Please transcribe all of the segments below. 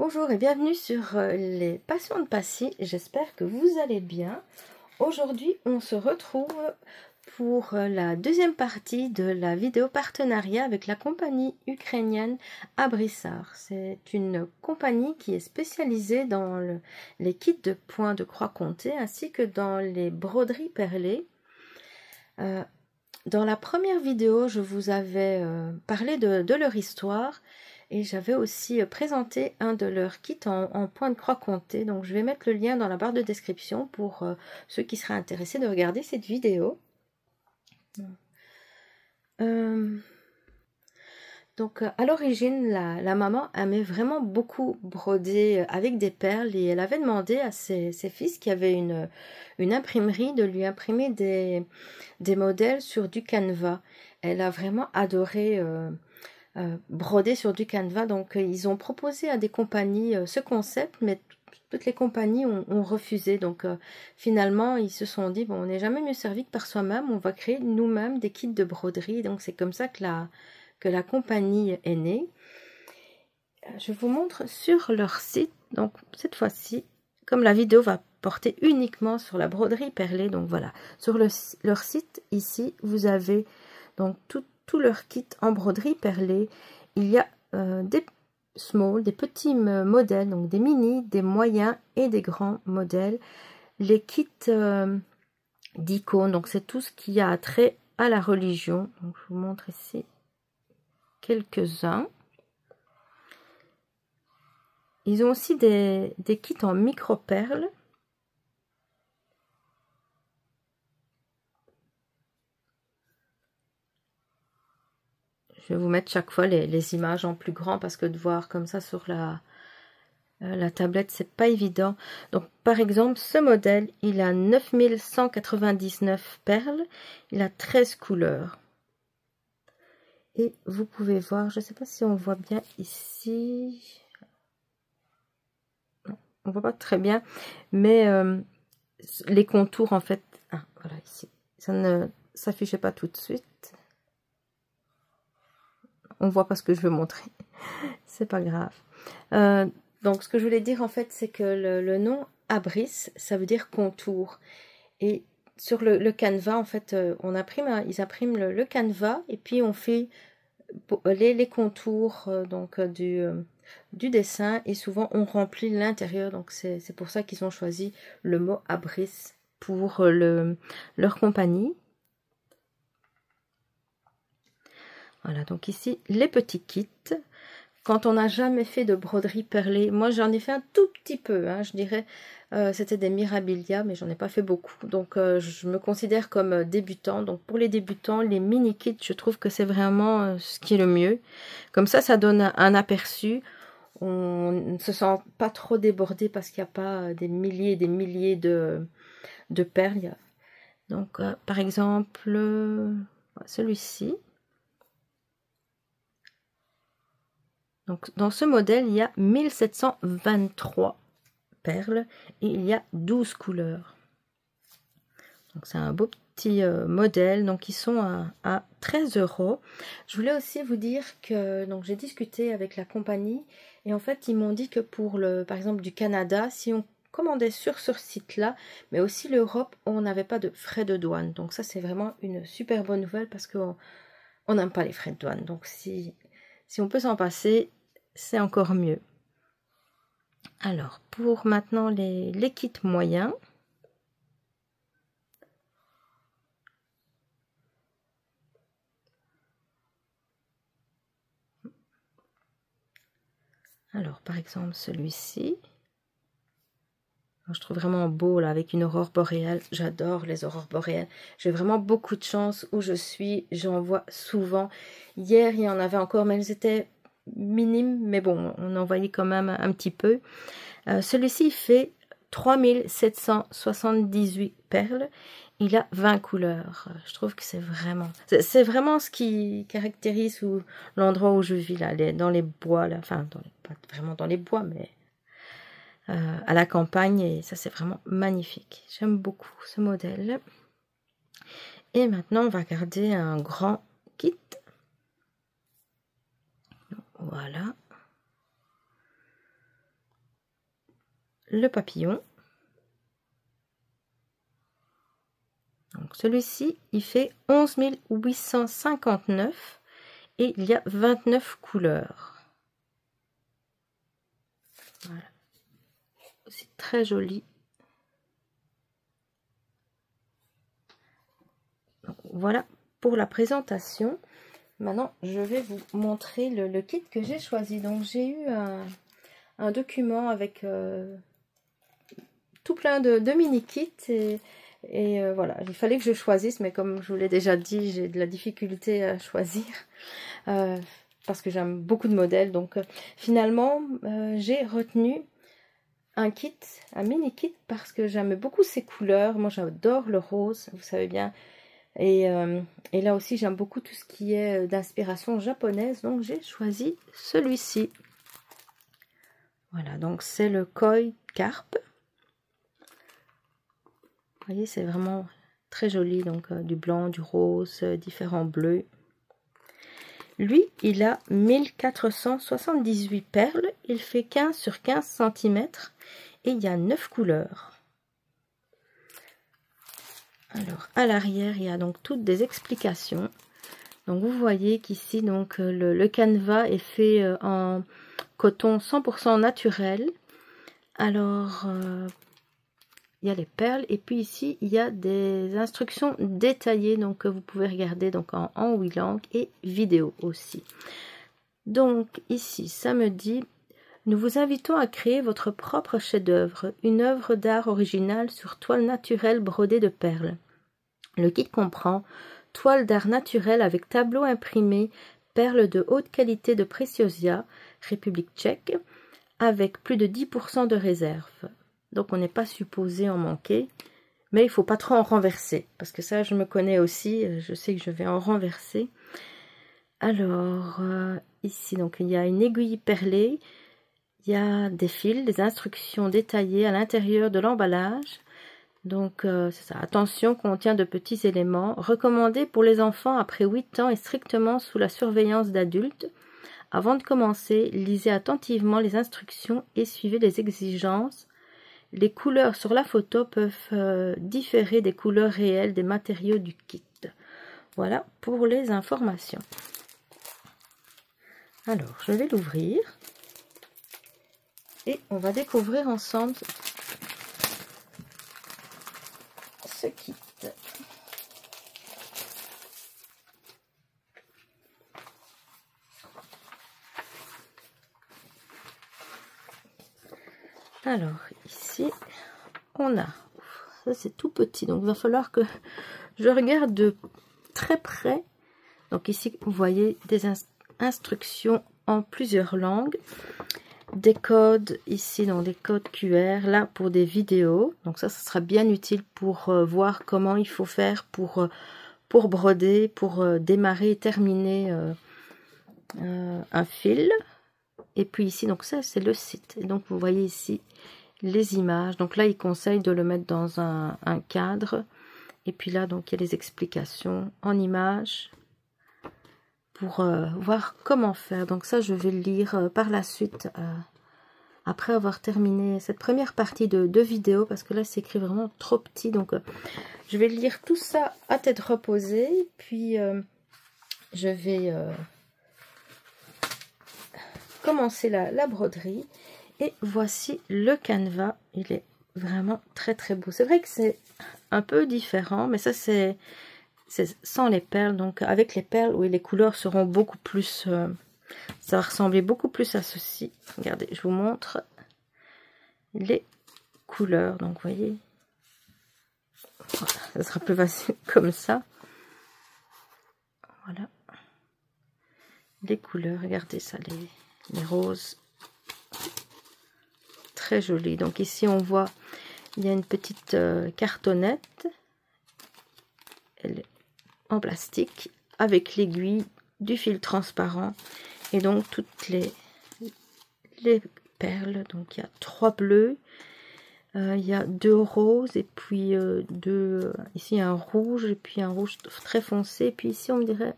Bonjour et bienvenue sur les Passions de Passy, j'espère que vous allez bien. Aujourd'hui on se retrouve pour la deuxième partie de la vidéo partenariat avec la compagnie ukrainienne Abrissar. C'est une compagnie qui est spécialisée dans les kits de points de croix comtée ainsi que dans les broderies perlées. Dans la première vidéo je vous avais parlé de leur histoire. Et j'avais aussi présenté un de leurs kits en point de croix comté. Donc je vais mettre le lien dans la barre de description pour ceux qui seraient intéressés de regarder cette vidéo. Donc à l'origine, la maman aimait vraiment beaucoup broder avec des perles. Et elle avait demandé à ses fils qui avaient une imprimerie de lui imprimer des modèles sur du canevas. Elle a vraiment adoré... brodé sur du canevas. Donc ils ont proposé à des compagnies ce concept, mais toutes les compagnies ont refusé. Donc finalement ils se sont dit bon, on n'est jamais mieux servi que par soi-même, on va créer nous-mêmes des kits de broderie. Donc c'est comme ça que la compagnie est née. Je vous montre sur leur site. Donc cette fois-ci, comme la vidéo va porter uniquement sur la broderie perlée, donc voilà, sur leur site ici vous avez donc tout leur kit en broderie perlée. Il y a des small, des petits modèles, donc des mini, des moyens et des grands modèles. Les kits d'icônes, donc c'est tout ce qui a trait à la religion. Donc je vous montre ici quelques-uns. Ils ont aussi des kits en micro-perles. Je vais vous mettre chaque fois les images en plus grand parce que de voir comme ça sur la tablette, c'est pas évident. Donc par exemple, ce modèle, il a 9199 perles, il a 13 couleurs. Et vous pouvez voir, je sais pas si on voit bien ici. Non, on voit pas très bien, mais les contours en fait, voilà ici, ça ne s'affichait pas tout de suite. On voit pas ce que je veux montrer, c'est pas grave. Donc ce que je voulais dire en fait, c'est que le nom Abriss, ça veut dire contour. Et sur le canevas, en fait, ils impriment le canevas et puis on fait les contours du dessin et souvent on remplit l'intérieur. Donc c'est pour ça qu'ils ont choisi le mot Abriss pour leur compagnie. Voilà, donc ici, les petits kits. Quand on n'a jamais fait de broderie perlée, moi j'en ai fait un tout petit peu, hein, je dirais, c'était des Mirabilia, mais j'en ai pas fait beaucoup. Donc je me considère comme débutant. Donc pour les débutants, les mini kits, je trouve que c'est vraiment ce qui est le mieux. Comme ça donne un aperçu. On ne se sent pas trop débordé parce qu'il n'y a pas des milliers et des milliers de perles. Donc par exemple, celui-ci. Donc, dans ce modèle, il y a 1723 perles et il y a 12 couleurs. Donc, c'est un beau petit modèle. Donc, ils sont à 13 €. Je voulais aussi vous dire que j'ai discuté avec la compagnie et en fait, ils m'ont dit que pour par exemple, du Canada, si on commandait sur ce site-là, mais aussi l'Europe, on n'avait pas de frais de douane. Donc, ça, c'est vraiment une super bonne nouvelle parce qu'on n'aime pas les frais de douane. Donc, si on peut s'en passer, c'est encore mieux. Alors, pour maintenant les kits moyens. Alors, par exemple, celui-ci. Je trouve vraiment beau, là, avec une aurore boréale. J'adore les aurores boréales. J'ai vraiment beaucoup de chance où je suis. J'en vois souvent. Hier, il y en avait encore, mais elles étaient minimes. Mais bon, on en voyait quand même un petit peu. Celui-ci fait 3778 perles. Il a 20 couleurs. Je trouve que c'est vraiment ce qui caractérise l'endroit où je vis, là, dans les bois, là. Enfin, pas vraiment dans les bois, mais à la campagne. Et ça, c'est vraiment magnifique. J'aime beaucoup ce modèle. Et maintenant, on va garder un grand kit. Voilà. le papillon. Donc celui-ci, il fait 11 859 et il y a 29 couleurs. Voilà. C'est très joli. Donc, voilà pour la présentation. Maintenant, je vais vous montrer le kit que j'ai choisi. Donc j'ai eu un document avec tout plein de mini-kits et voilà, il fallait que je choisisse, mais comme je vous l'ai déjà dit, j'ai de la difficulté à choisir parce que j'aime beaucoup de modèles. Donc finalement, j'ai retenu un kit, un mini-kit, parce que j'aime beaucoup ces couleurs. Moi, j'adore le rose, vous savez bien. Et là aussi, j'aime beaucoup tout ce qui est d'inspiration japonaise. Donc, j'ai choisi celui-ci. Voilà, donc c'est le Koi Carp. Vous voyez, c'est vraiment très joli. Donc, du blanc, du rose, différents bleus. Lui, il a 1478 perles. Il fait 15 sur 15 cm. Et il y a 9 couleurs. Alors, à l'arrière, il y a donc toutes des explications. Donc, vous voyez qu'ici, donc le canevas est fait en coton 100% naturel. Alors, il y a les perles. Et puis ici, il y a des instructions détaillées. Donc, que vous pouvez regarder donc en 8 langues et vidéo aussi. Donc, ici, ça me dit... Nous vous invitons à créer votre propre chef-d'œuvre, une œuvre d'art originale sur toile naturelle brodée de perles. Le kit comprend toile d'art naturelle avec tableau imprimé, perles de haute qualité de Preciosia, République tchèque, avec plus de 10% de réserve. Donc on n'est pas supposé en manquer, mais il ne faut pas trop en renverser, parce que ça je me connais aussi, je sais que je vais en renverser. Alors ici donc il y a une aiguille perlée. Il y a des fils, des instructions détaillées à l'intérieur de l'emballage. Donc, c'est ça. Attention, contient de petits éléments. Recommandé pour les enfants après 8 ans et strictement sous la surveillance d'adultes. Avant de commencer, lisez attentivement les instructions et suivez les exigences. Les couleurs sur la photo peuvent différer des couleurs réelles des matériaux du kit. Voilà pour les informations. Alors, je vais l'ouvrir. Et on va découvrir ensemble ce kit. Alors, ici, on a... Ça, c'est tout petit, donc il va falloir que je regarde de très près. Donc ici, vous voyez des instructions en plusieurs langues. Des codes ici, donc des codes QR là pour des vidéos. Donc ça sera bien utile pour voir comment il faut faire pour broder, pour démarrer et terminer un fil. Et puis ici, donc ça c'est le site. Et donc vous voyez ici les images. Donc là il conseille de le mettre dans un cadre. Et puis là donc il y a les explications en images pour voir comment faire. Donc ça je vais le lire par la suite après avoir terminé cette première partie de vidéo, parce que là c'est écrit vraiment trop petit. Donc je vais lire tout ça à tête reposée, puis je vais commencer la broderie. Et voici le canevas. Il est vraiment très très beau. C'est vrai que c'est un peu différent, mais ça c'est sans les perles. Donc avec les perles, oui, les couleurs seront beaucoup plus... ça va ressembler beaucoup plus à ceci. Regardez, je vous montre les couleurs. Donc vous voyez, voilà, ça sera plus facile comme ça. Voilà. Les couleurs, regardez ça, les roses. Très joli. Donc ici on voit, il y a une petite cartonnette. Elle est en plastique avec l'aiguille, du fil transparent et donc toutes les perles. Donc il y a 3 bleus, il y a 2 roses et puis 2 ici un rouge et puis un rouge très foncé. Et puis ici on dirait,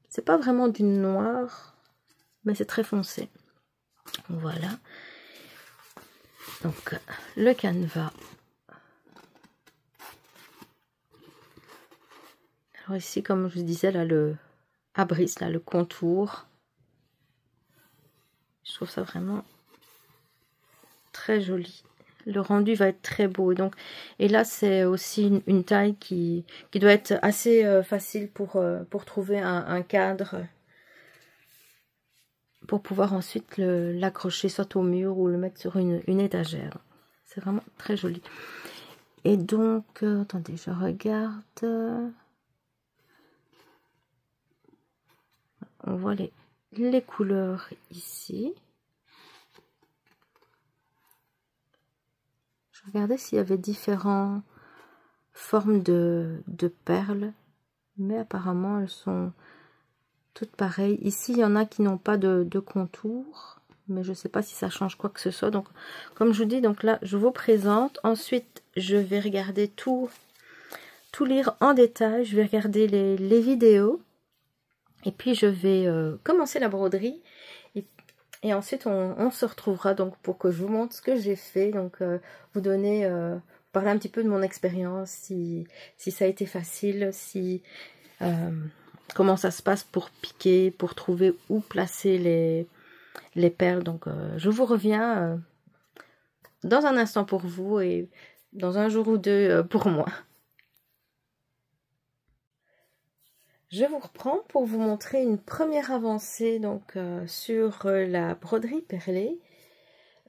c'est pas vraiment du noir mais c'est très foncé. Voilà. Donc le canevas. Alors ici, comme je disais, là le abris, là le contour. Je trouve ça vraiment très joli. Le rendu va être très beau. Et là, c'est aussi une taille qui doit être assez facile pour trouver un cadre. Pour pouvoir ensuite l'accrocher soit au mur ou le mettre sur une étagère. C'est vraiment très joli. Et donc, attendez, je regarde. On voit les couleurs ici. Je regardais s'il y avait différentes formes de perles. Mais apparemment, elles sont toutes pareilles. Ici, il y en a qui n'ont pas de contour. Mais je ne sais pas si ça change quoi que ce soit. Donc, comme je vous dis, donc là, je vous présente. Ensuite, je vais regarder tout lire en détail. Je vais regarder les vidéos. Et puis, je vais commencer la broderie. Et ensuite, on se retrouvera donc pour que je vous montre ce que j'ai fait. Donc, vous donner, parler un petit peu de mon expérience, si ça a été facile, comment ça se passe pour piquer, pour trouver où placer les perles. Donc, je vous reviens dans un instant pour vous et dans un jour ou deux pour moi. Je vous reprends pour vous montrer une première avancée donc sur la broderie perlée.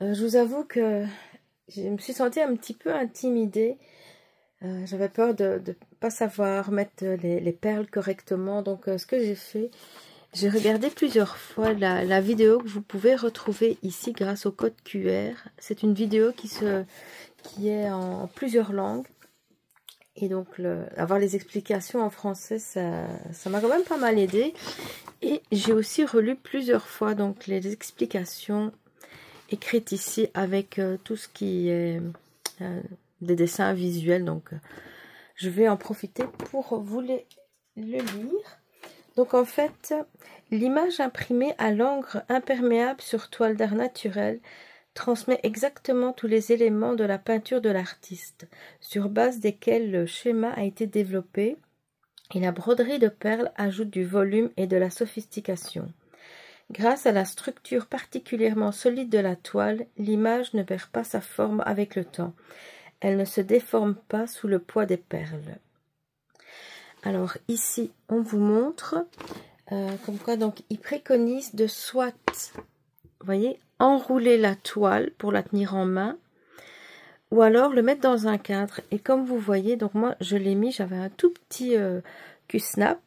Je vous avoue que je me suis sentie un petit peu intimidée. J'avais peur de ne pas savoir mettre les perles correctement. Donc ce que j'ai fait, j'ai regardé plusieurs fois la vidéo que vous pouvez retrouver ici grâce au code QR. C'est une vidéo qui est en plusieurs langues. Et donc, avoir les explications en français, ça m'a quand même pas mal aidé. Et j'ai aussi relu plusieurs fois donc les explications écrites ici avec tout ce qui est des dessins visuels. Donc, je vais en profiter pour vous le lire. Donc, en fait, l'image imprimée à l'encre imperméable sur toile d'art naturelle transmet exactement tous les éléments de la peinture de l'artiste, sur base desquels le schéma a été développé, et la broderie de perles ajoute du volume et de la sophistication. Grâce à la structure particulièrement solide de la toile, l'image ne perd pas sa forme avec le temps. Elle ne se déforme pas sous le poids des perles. Alors ici, on vous montre comme quoi donc il préconise de soit, vous voyez, enrouler la toile pour la tenir en main, ou alors le mettre dans un cadre. Et comme vous voyez, donc moi je l'ai mis, j'avais un tout petit Q-snap,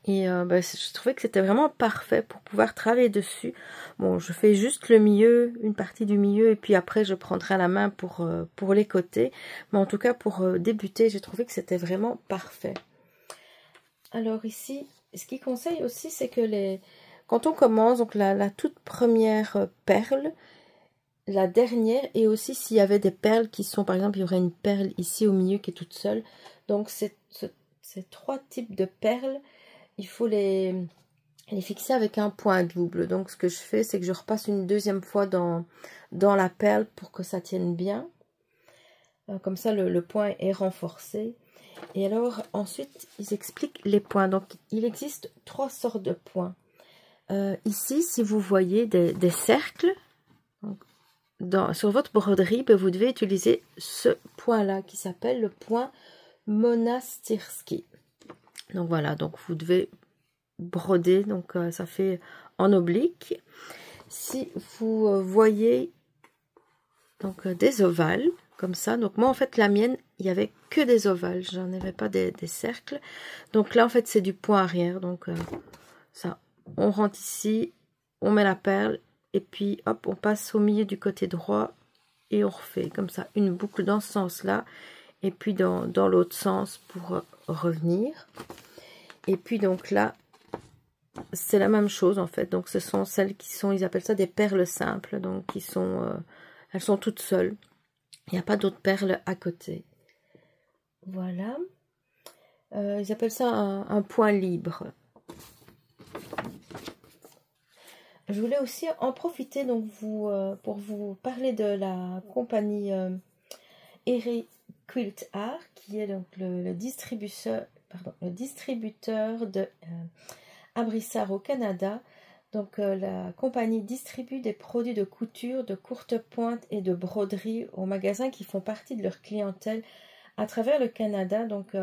et je trouvais que c'était vraiment parfait pour pouvoir travailler dessus. Bon, je fais juste le milieu, une partie du milieu, et puis après je prendrai la main pour les côtés. Mais en tout cas, pour débuter, j'ai trouvé que c'était vraiment parfait. Alors ici, ce qu'il conseille aussi, c'est que quand on commence, donc la toute première perle, la dernière, et aussi s'il y avait des perles qui sont, par exemple, il y aurait une perle ici au milieu qui est toute seule. Donc ces trois types de perles, il faut les fixer avec un point double. Donc ce que je fais, c'est que je repasse une deuxième fois dans la perle pour que ça tienne bien. Comme ça, le point est renforcé. Et alors, ensuite, ils expliquent les points. Donc, il existe 3 sortes de points. Ici, si vous voyez des cercles, donc, sur votre broderie, vous devez utiliser ce point-là qui s'appelle le point Monastirski. Donc, voilà, donc vous devez broder, donc ça fait en oblique. Si vous voyez donc des ovales, comme ça, donc moi en fait la mienne, il n'y avait que des ovales, j'en avais pas des cercles. Donc là en fait c'est du point arrière, donc ça, on rentre ici, on met la perle, et puis hop, on passe au milieu du côté droit, et on refait comme ça une boucle dans ce sens-là, et puis dans l'autre sens pour revenir. Et puis donc là, c'est la même chose en fait, donc ce sont celles qui sont, ils appellent ça des perles simples, donc qui sont, elles sont toutes seules. Il n'y a pas d'autres perles à côté. Voilà. Ils appellent ça un point libre. je voulais aussi en profiter donc pour vous parler de la compagnie Eri Quilt Art, qui est donc le distributeur de Abrissard au Canada. Donc la compagnie distribue des produits de couture, de courte pointe et de broderie aux magasins qui font partie de leur clientèle à travers le Canada. Donc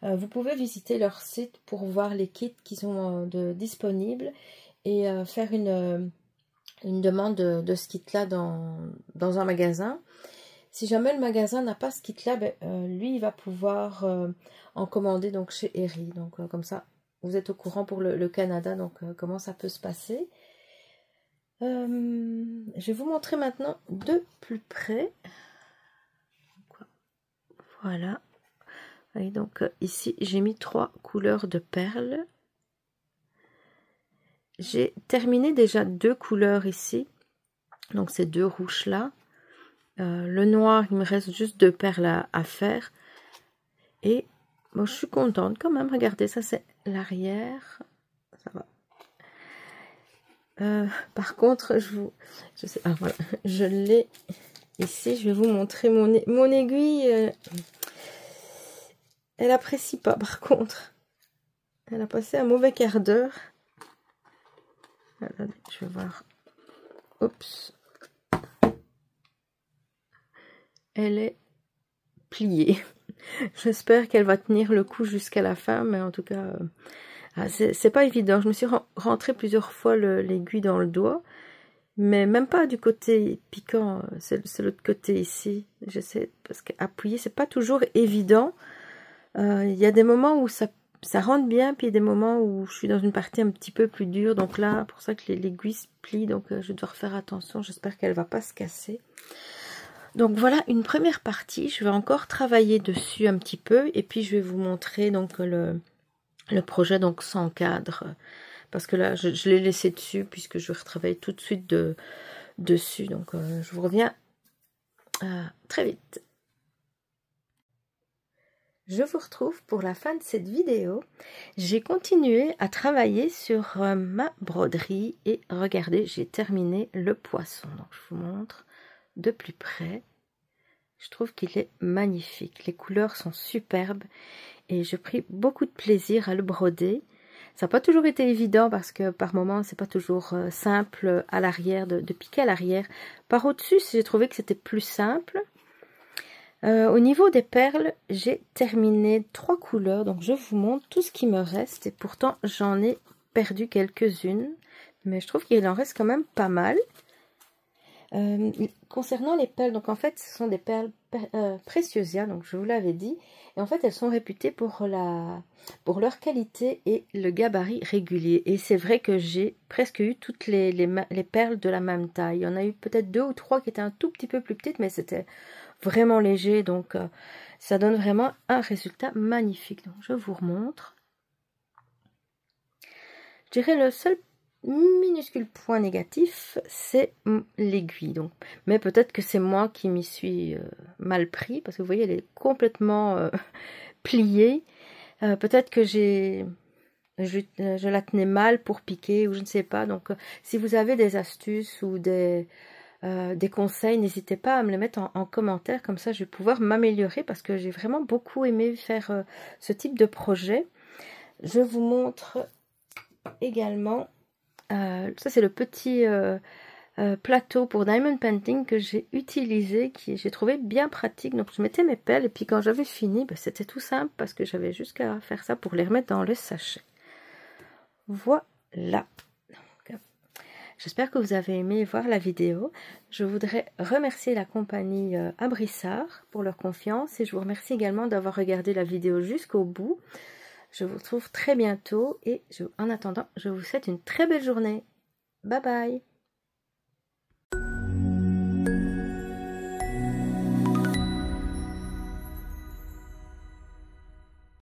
vous pouvez visiter leur site pour voir les kits qui sont disponibles et faire une demande de ce kit-là dans un magasin. Si jamais le magasin n'a pas ce kit-là, lui, il va pouvoir en commander donc chez Eri. Donc comme ça, vous êtes au courant pour le Canada, donc comment ça peut se passer. Je vais vous montrer maintenant de plus près. Voilà. Et donc ici, j'ai mis 3 couleurs de perles. J'ai terminé déjà 2 couleurs ici. Donc ces 2 rouges là. Le noir, il me reste juste 2 perles à faire. Et bon, je suis contente quand même. Regardez, ça c'est l'arrière. Ça va. Par contre, voilà, je l'ai ici. Je vais vous montrer mon aiguille. Elle apprécie pas, par contre. Elle a passé un mauvais quart d'heure. Attendez, je vais voir. Oups. Elle est pliée. J'espère qu'elle va tenir le coup jusqu'à la fin, mais en tout cas, c'est pas évident. Je me suis rentré plusieurs fois l'aiguille dans le doigt, mais même pas du côté piquant, c'est l'autre côté ici. J'essaie, parce qu'appuyer, c'est pas toujours évident. Il y a des moments où ça rentre bien, puis il y a des moments où je suis dans une partie un petit peu plus dure. Donc là, pour ça que l'aiguille se plie, donc je dois refaire attention. J'espère qu'elle va pas se casser. Donc voilà une première partie. Je vais encore travailler dessus un petit peu, et puis je vais vous montrer donc le projet donc sans cadre, parce que là je l'ai laissé dessus puisque je vais retravailler tout de suite dessus. Donc je vous reviens très vite. Je vous retrouve pour la fin de cette vidéo. J'ai continué à travailler sur ma broderie et regardez, j'ai terminé le poisson. Donc je vous montre de plus près. Je trouve qu'il est magnifique. Les couleurs sont superbes et j'ai pris beaucoup de plaisir à le broder. Ça n'a pas toujours été évident parce que par moments c'est pas toujours simple à l'arrière, de piquer à l'arrière. Par au-dessus, j'ai trouvé que c'était plus simple. Au niveau des perles, j'ai terminé 3 couleurs, donc je vous montre tout ce qui me reste. Et pourtant, j'en ai perdu quelques-unes, mais je trouve qu'il en reste quand même pas mal. Concernant les perles, donc en fait, ce sont des perles Preciosia, donc je vous l'avais dit. Et en fait, elles sont réputées pour leur qualité et le gabarit régulier. Et c'est vrai que j'ai presque eu toutes les perles de la même taille. Il y en a eu peut-être 2 ou 3 qui étaient un tout petit peu plus petites, mais c'était vraiment léger, donc ça donne vraiment un résultat magnifique. Donc je vous remontre. Je dirais le seul minuscule point négatif, c'est l'aiguille. Donc, mais peut-être que c'est moi qui m'y suis mal pris, parce que vous voyez, elle est complètement pliée. Peut-être que je la tenais mal pour piquer, ou je ne sais pas. Donc, si vous avez des astuces ou des conseils, n'hésitez pas à me les mettre en commentaire, comme ça je vais pouvoir m'améliorer, parce que j'ai vraiment beaucoup aimé faire ce type de projet. Je vous montre également, ça c'est le petit plateau pour diamond painting que j'ai utilisé, qui j'ai trouvé bien pratique. Donc je mettais mes perles et puis quand j'avais fini, c'était tout simple parce que j'avais juste qu'à faire ça pour les remettre dans le sachet. Voilà. J'espère que vous avez aimé voir la vidéo. Je voudrais remercier la compagnie Abrissard pour leur confiance et je vous remercie également d'avoir regardé la vidéo jusqu'au bout. Je vous retrouve très bientôt et en attendant, je vous souhaite une très belle journée. Bye bye!